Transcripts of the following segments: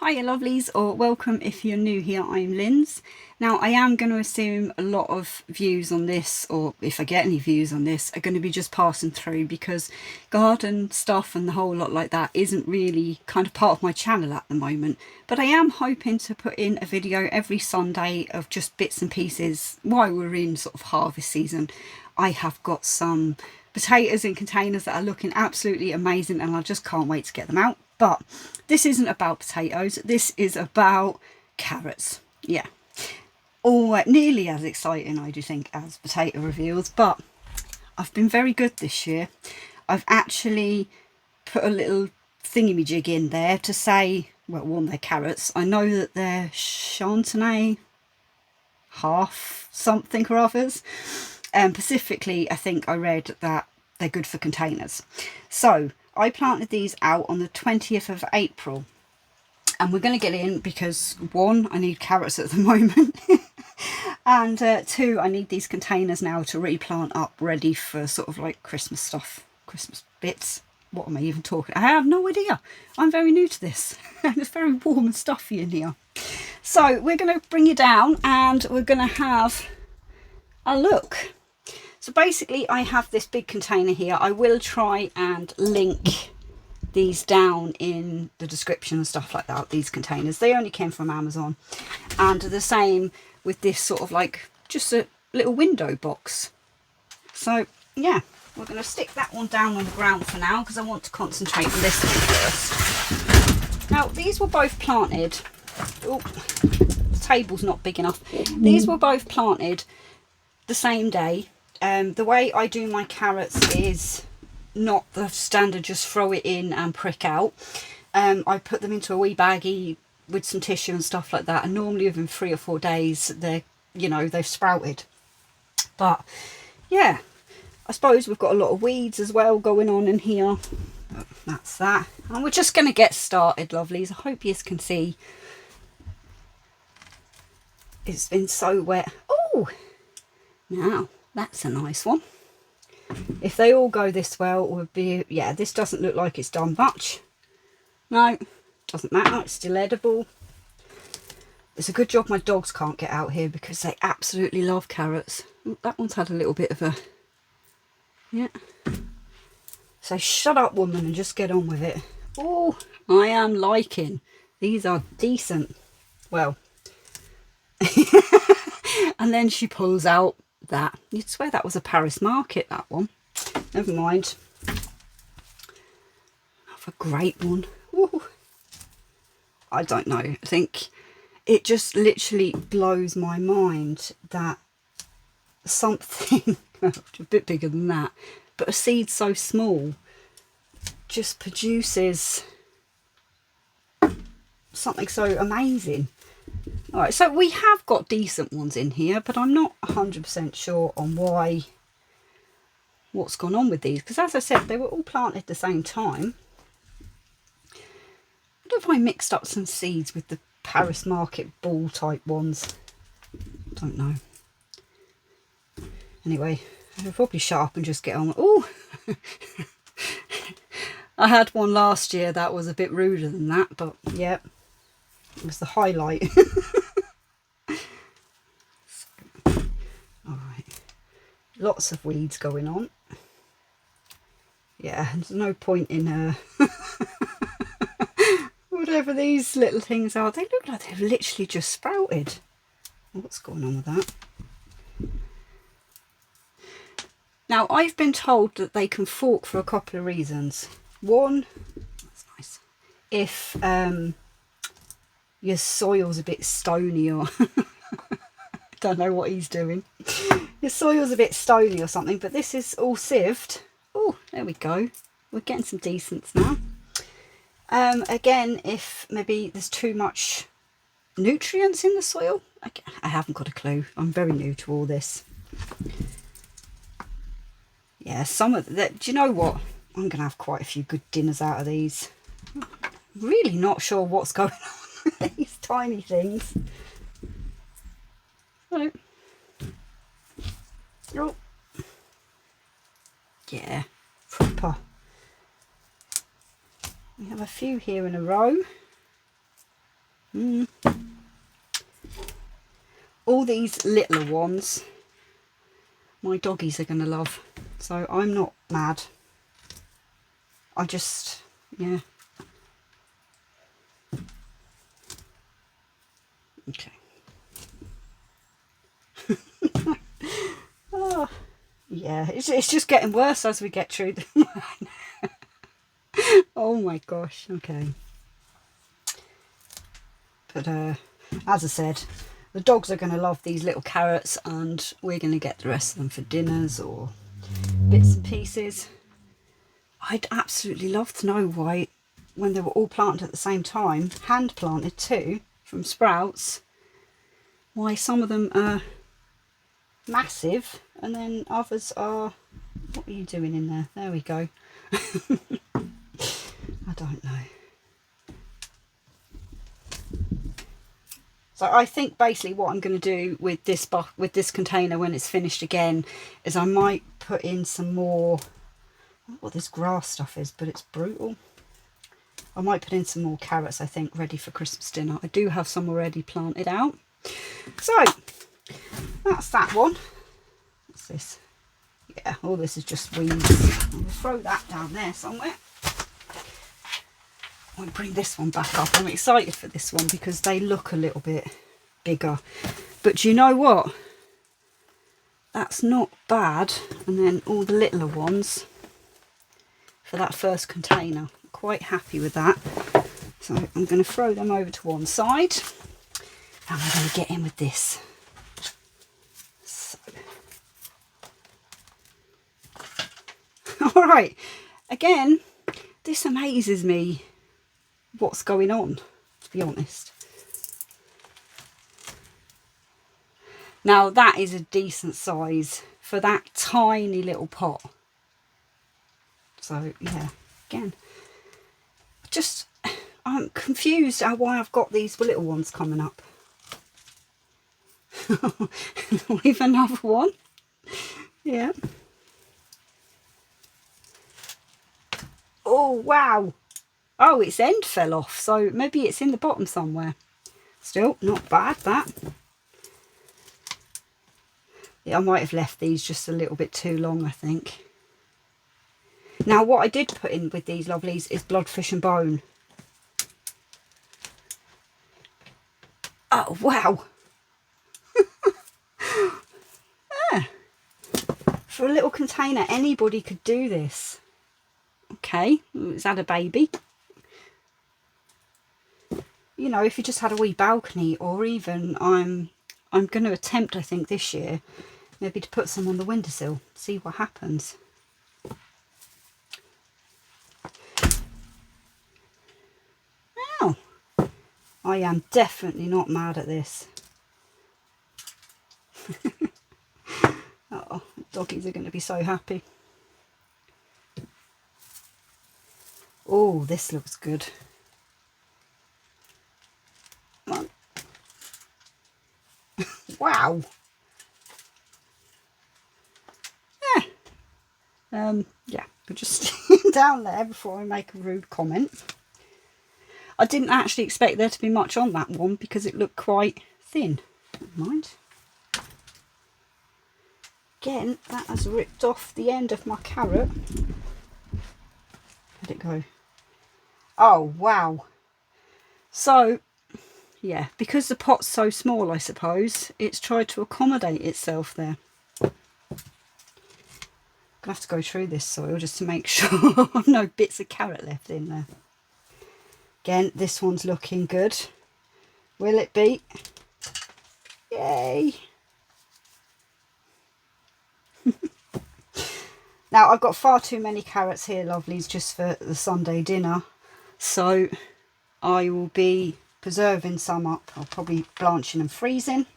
Hiya lovelies, or welcome if you're new here. I'm Linz. Now I am going to assume a lot of views on this, or if I get any views on this, are going to be just passing through because garden stuff and the whole lot like that isn't really kind of part of my channel at the moment. But I am hoping to put in a video every Sunday of just bits and pieces while we're in sort of harvest season. I have got some potatoes in containers that are looking absolutely amazing and I just can't wait to get them out. But this isn't about potatoes, this is about carrots. Yeah, or nearly as exciting, I do think, as potato reveals. But I've been very good this year. I've actually put a little thingamajig in there to say, well, one, they're carrots. I know that they're Chantenay half something or others. Specifically, I think I read that they're good for containers. So I planted these out on the 20th of April, and we're going to get in because one, I need carrots at the moment, and two, I need these containers now to replant up ready for sort of like Christmas stuff, Christmas bits. What am I even talking? I have no idea. I'm very new to this and it's very warm and stuffy in here. So we're going to bring you down and we're going to have a look. So basically I have this big container here. I will try and link these down in the description and stuff like that, these containers. They only came from Amazon. And the same with this sort of like just a little window box. So yeah, we're going to stick that one down on the ground for now because I want to concentrate on this one first. Now these were both planted. Oh, the table's not big enough. These were both planted the same day. The way I do my carrots is not the standard just throw it in and prick out. I put them into a wee baggie with some tissue and stuff like that, and normally within 3 or 4 days they're, you know, they've sprouted. But yeah, I suppose we've got a lot of weeds as well going on in here. That's that, and we're just going to get started, lovelies. I hope you can see it's been so wet. Oh, now that's a nice one. If they all go this well, it would be, yeah, this doesn't look like it's done much. No, doesn't matter, it's still edible. It's a good job my dogs can't get out here because they absolutely love carrots. Ooh, that one's had a little bit of a, yeah. So shut up, woman, and just get on with it. Oh, I am liking. These are decent. Well, and then she pulls out that. You'd swear that was a Paris market, that one. Never mind. Have a great one. Ooh. I don't know. I think it just literally blows my mind that something a bit bigger than that, but a seed so small just produces something so amazing. Alright, so we have got decent ones in here, but I'm not 100% sure on what's gone on with these, because as I said, they were all planted at the same time. I wonder if I mixed up some seeds with the Paris market ball type ones. Don't know. Anyway, I'll probably shut up and just get on. Oh, I had one last year that was a bit ruder than that, but yeah, it was the highlight. Alright, lots of weeds going on. Yeah, there's no point in whatever these little things are. They look like they've literally just sprouted. What's going on with that? Now, I've been told that they can fork for a couple of reasons. One, that's nice, if your soil's a bit stony, or I don't know what he's doing. Your soil's a bit stony or something, but this is all sieved. Oh, there we go. We're getting some decents now. Again, if maybe there's too much nutrients in the soil. I haven't got a clue. I'm very new to all this. Yeah, some of that. Do you know what? I'm going to have quite a few good dinners out of these. Really not sure what's going on with these tiny things. So, oh, yeah, proper. We have a few here in a row. All these littler ones my doggies are going to love, so I'm not mad. I just, yeah. Okay. Oh, yeah, it's just getting worse as we get through them. Oh my gosh, okay. But as I said, the dogs are going to love these little carrots, and we're going to get the rest of them for dinners or bits and pieces. I'd absolutely love to know why, when they were all planted at the same time, hand planted too, from sprouts, why some of them are massive and then others are... What are you doing in there? There we go. I don't know. So I think basically what I'm going to do with this container when it's finished again is I might put in some more... I don't know what this grass stuff is, but it's brutal. I might put in some more carrots, I think, ready for Christmas dinner. I do have some already planted out. So that's that one. What's this? Yeah, all this is just weeds. I'll throw that down there somewhere. I'll bring this one back up. I'm excited for this one because they look a little bit bigger. But you know what? That's not bad. And then all the littler ones for that first container. I'm quite happy with that. So I'm going to throw them over to one side. And we're going to get in with this. So. All right. Again, this amazes me. What's going on, to be honest. Now that is a decent size for that tiny little pot. So yeah, again, just I'm confused at why I've got these little ones coming up. With another one. Yeah. Oh wow. Oh, its end fell off, so maybe it's in the bottom somewhere. Still, not bad, that. Yeah, I might have left these just a little bit too long, I think. Now, what I did put in with these lovelies is bloodfish and bone. Oh, wow. Yeah. For a little container, anybody could do this. Okay, it's had a baby. You know, if you just had a wee balcony, or even I'm going to attempt, I think, this year, maybe to put some on the windowsill, see what happens. Oh, I am definitely not mad at this. Oh, doggies are going to be so happy. Oh, this looks good. Come on. Wow. Yeah, but just down there before I make a rude comment. I didn't actually expect there to be much on that one because it looked quite thin. Never mind. Again, that has ripped off the end of my carrot. Where'd it go? Oh, wow. So, yeah, because the pot's so small, I suppose, it's tried to accommodate itself there. I'm going to have to go through this soil just to make sure I've no bits of carrot left in there. Again, this one's looking good. Will it be? Yay! Now, I've got far too many carrots here, lovelies, just for the Sunday dinner. So I will be preserving some up. I'll probably blanching and freezing.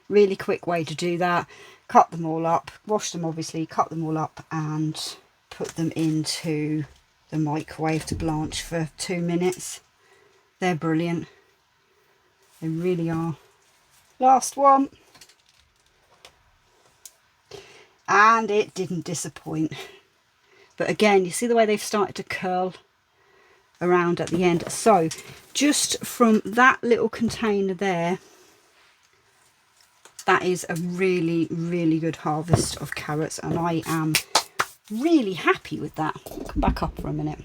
Really quick way to do that. Cut them all up, wash them obviously, cut them all up and put them into the microwave to blanch for 2 minutes. They're brilliant. They really are. Last one. And it didn't disappoint. But again, you see the way they've started to curl around at the end. So just from that little container there, that is a really, really good harvest of carrots, and I am really happy with that. Come back up for a minute.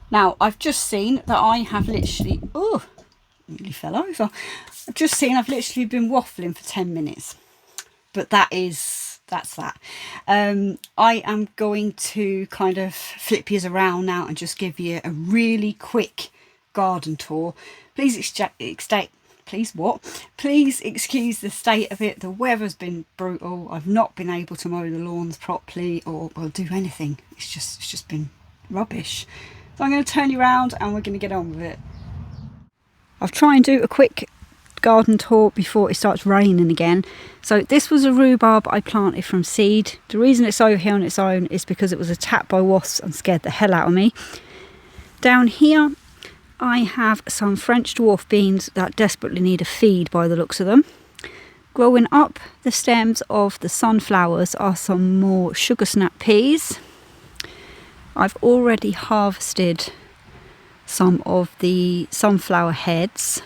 Now, I've just seen that I have literally, oh, nearly fell over. I've just seen I've literally been waffling for 10 minutes, but that's that. I am going to kind of flip you around now and just give you a really quick garden tour. Please Please excuse the state of it. The weather's been brutal. I've not been able to mow the lawns properly or do anything. It's just been rubbish. So I'm going to turn you around and we're going to get on with it. I'll try and do a quick garden tour before it starts raining again. So this was a rhubarb I planted from seed. The reason it's over here on its own is because it was attacked by wasps and scared the hell out of me. Down here I have some French dwarf beans that desperately need a feed by the looks of them. Growing up the stems of the sunflowers are some more sugar snap peas. I've already harvested some of the sunflower heads.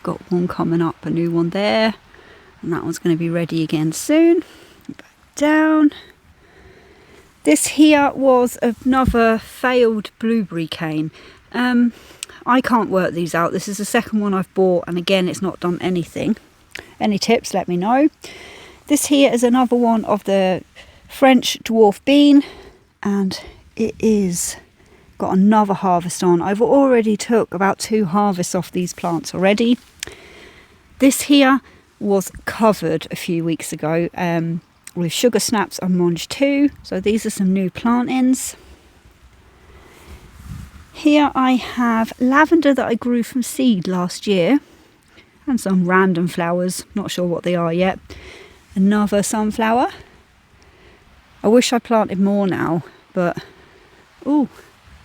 Got one coming up, a new one there, and that one's going to be ready again soon. Back down. This here was another failed blueberry cane. I can't work these out. This is the second one I've bought, and again it's not done anything. Any tips, let me know. This here is another one of the French dwarf bean, and it is got another harvest on. I've already took about 2 harvests off these plants already. This here was covered a few weeks ago with sugar snaps and Monge 2. So these are some new plantings. Here I have lavender that I grew from seed last year, and some random flowers, not sure what they are yet. Another sunflower. I wish I planted more now, but oh,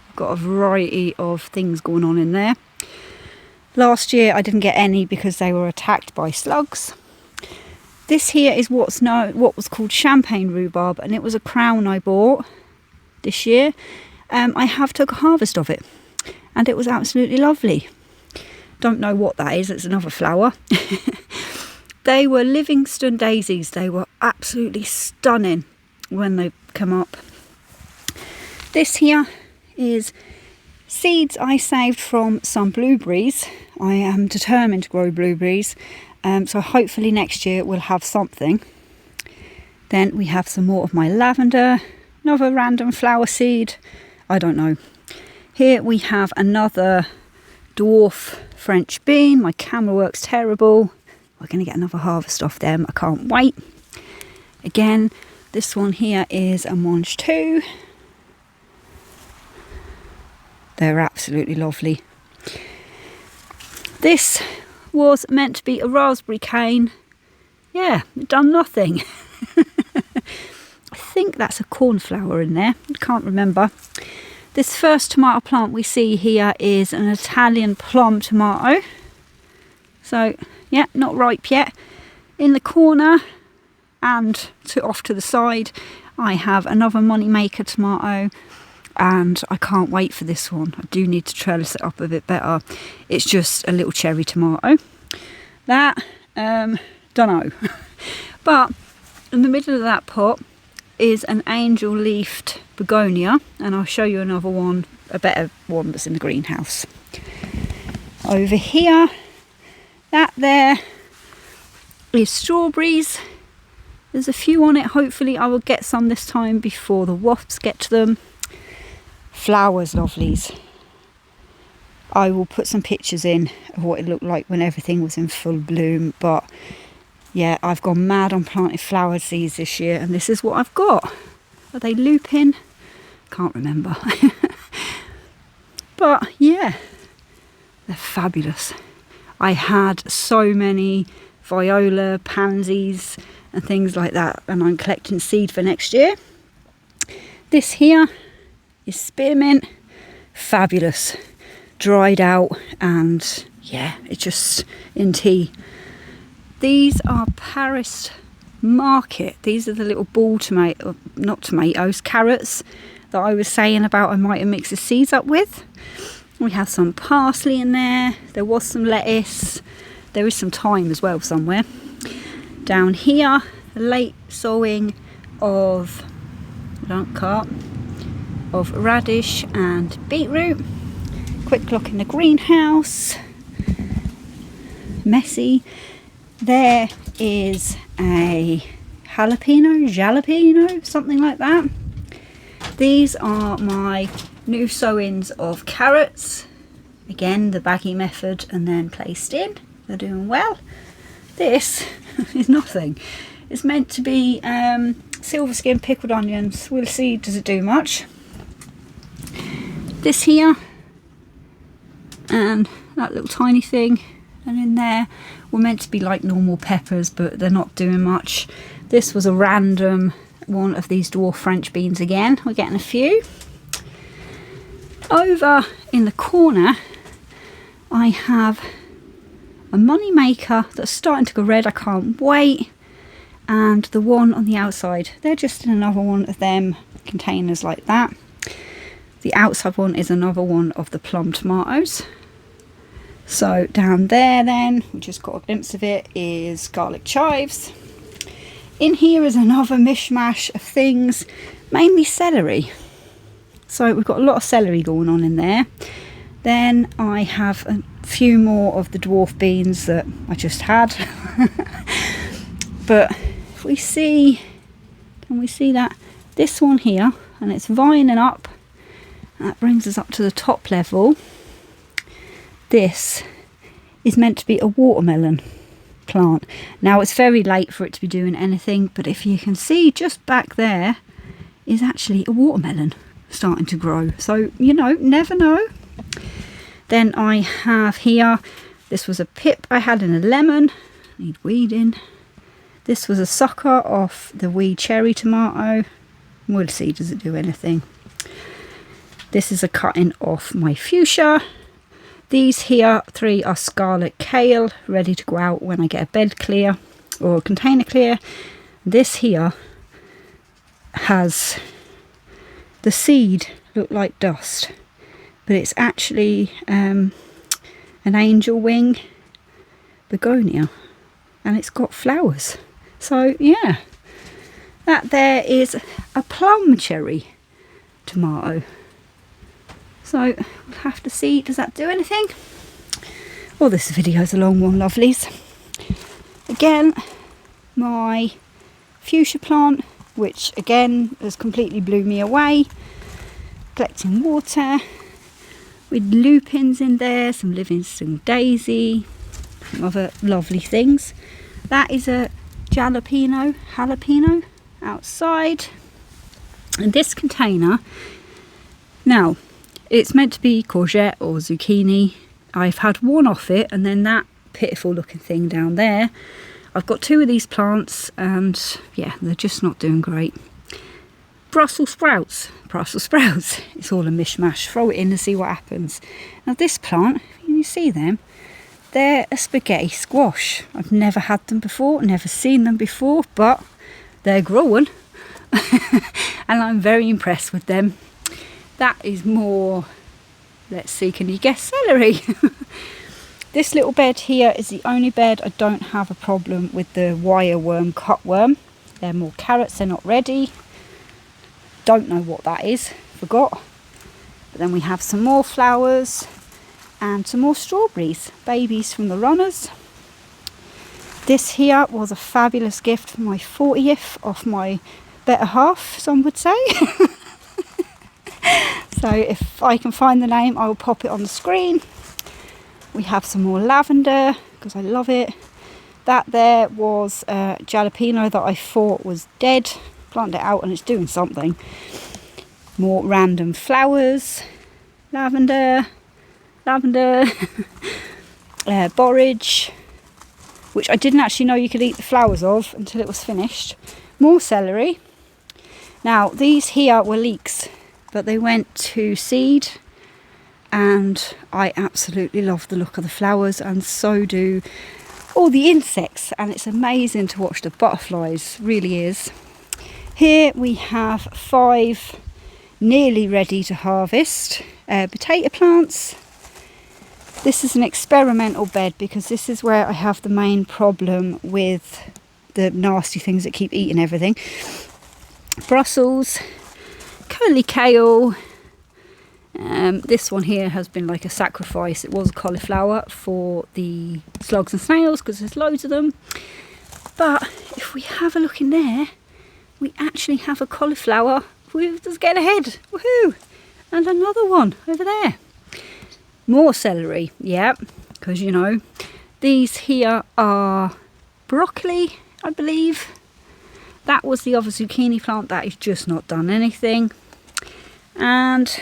I've got a variety of things going on in there. Last year I didn't get any because they were attacked by slugs. This here is what was called champagne rhubarb, and it was a crown I bought this year. I have took a harvest of it, and it was absolutely lovely. Don't know what that is, it's another flower. They were Livingston daisies. They were absolutely stunning when they come up. This here is seeds I saved from some blueberries. I am determined to grow blueberries, so hopefully next year we'll have something. Then we have some more of my lavender, another random flower seed, I don't know. Here we have another dwarf French bean. My camera works terrible. We're going to get another harvest off them. I can't wait. Again, this one here is a Monge 2. They're absolutely lovely. This was meant to be a raspberry cane. Yeah, done nothing. I think that's a cornflower in there. I can't remember. This first tomato plant we see here is an Italian plum tomato. So, yeah, not ripe yet. In the corner and off to the side, I have another moneymaker tomato, and I can't wait for this one. I do need to trellis it up a bit better. It's just a little cherry tomato. That, dunno. But in the middle of that pot is an angel leafed begonia, and I'll show you another one, a better one that's in the greenhouse. Over here, that there is strawberries. There's a few on it. Hopefully I will get some this time before the wasps get to them. Flowers, lovelies. I will put some pictures in of what it looked like when everything was in full bloom, but yeah, I've gone mad on planting flower seeds this year, and this is what I've got. Are they lupin? Can't remember. But yeah, they're fabulous. I had so many viola, pansies and things like that, and I'm collecting seed for next year. This here is spearmint. Fabulous. Dried out, and yeah, it's just in tea. These are Paris Market. These are the little ball tomato, not tomatoes, carrots that I was saying about I might have mixed the seeds up with. We have some parsley in there. There was some lettuce. There is some thyme as well somewhere. Down here, a late sowing of radish and beetroot. Quick look in the greenhouse. Messy. There is a jalapeno, something like that. These are my new sowings of carrots. Again, the baggy method and then placed in. They're doing well. This is nothing. It's meant to be silver skin pickled onions. We'll see, does it do much? This here and that little tiny thing, and in there were meant to be like normal peppers, but they're not doing much. This was a random one of these dwarf French beans again. We're getting a few. Over in the corner I have a money maker that's starting to go red. I can't wait. And the one on the outside, they're just in another one of them containers like that. The outside one is another one of the plum tomatoes. So down there then, we just got a glimpse of it, is garlic chives. In here is another mishmash of things, mainly celery. So we've got a lot of celery going on in there. Then I have a few more of the dwarf beans that I just had. But if we see, can we see that? This one here, and it's vining up. That brings us up to the top level. This is meant to be a watermelon plant. Now it's very late for it to be doing anything, but if you can see just back there is actually a watermelon starting to grow. So, you know, never know. Then I have here, this was a pip I had in a lemon, need weeding. This was a sucker off the wee cherry tomato. We'll see, does it do anything? This is a cutting off my fuchsia. These here 3 are scarlet kale, ready to go out when I get a bed clear or a container clear. This here has the seed look like dust, but it's actually an angel wing begonia, and it's got flowers. So yeah, that there is a plum cherry tomato. So we'll have to see, does that do anything? Well, this video's a long one, lovelies. Again, my fuchsia plant, which again has completely blew me away. Collecting water with lupins in there, some Livingston daisy, some other lovely things. That is a jalapeno outside. And this container, now, it's meant to be courgette or zucchini. I've had one off it, and then that pitiful looking thing down there. I've got 2 of these plants, and yeah, they're just not doing great. Brussels sprouts. It's all a mishmash. Throw it in and see what happens. Now this plant, can you see them? They're a spaghetti squash. I've never had them before, never seen them before, but they're growing. And I'm very impressed with them. That is more, let's see, can you guess, celery? This little bed here is the only bed I don't have a problem with the wireworm, cutworm. They're more carrots, they're not ready. Don't know what that is, forgot. But then we have some more flowers and some more strawberries, babies from the runners. This here was a fabulous gift for my 40th off my better half, some would say. So if I can find the name, I will pop it on the screen. We have some more lavender because I love it. That there was a jalapeno that I thought was dead. Planted it out and it's doing something. More random flowers. Lavender. Borage, which I didn't actually know you could eat the flowers of until it was finished. More celery. Now these here were leeks, but they went to seed, and I absolutely love the look of the flowers, and so do all the insects, and it's amazing to watch the butterflies, really is. Here we have 5 nearly ready to harvest potato plants. This is an experimental bed because this is where I have the main problem with the nasty things that keep eating everything. Brussels, curly kale. This one here has been like a sacrifice. It was cauliflower for the slugs and snails because there's loads of them. But if we have a look in there, we actually have a cauliflower. We're just getting ahead. Woohoo! And another one over there. More celery, yeah, because you know, these here are broccoli, I believe. That was the other zucchini plant that is just not done anything. And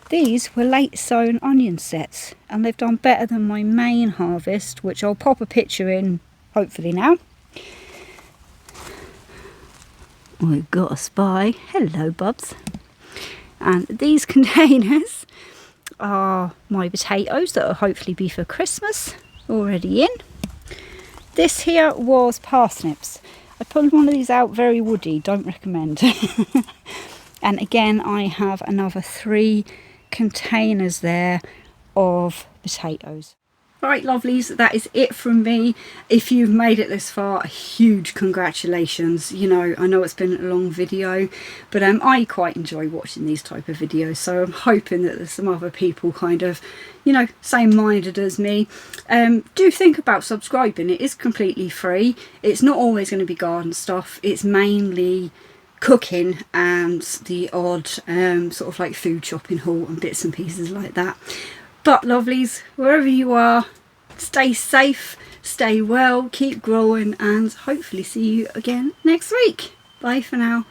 these were late sown onion sets, and they've done better than my main harvest, which I'll pop a picture in hopefully now. We've got a spy. Hello, bubs. And these containers are my potatoes that will hopefully be for Christmas, already in. This here was parsnips. I pulled one of these out, very woody, don't recommend. And again, I have another 3 containers there of potatoes. Right, lovelies, that is it from me. If you've made it this far, a huge congratulations. You know, I know it's been a long video, but I quite enjoy watching these type of videos, so I'm hoping that there's some other people kind of, you know, same-minded as me. Do think about subscribing. It is completely free. It's not always going to be garden stuff. It's mainly cooking and the odd sort of like food shopping haul and bits and pieces like that. But lovelies, wherever you are, stay safe, stay well, keep growing, and hopefully see you again next week. Bye for now.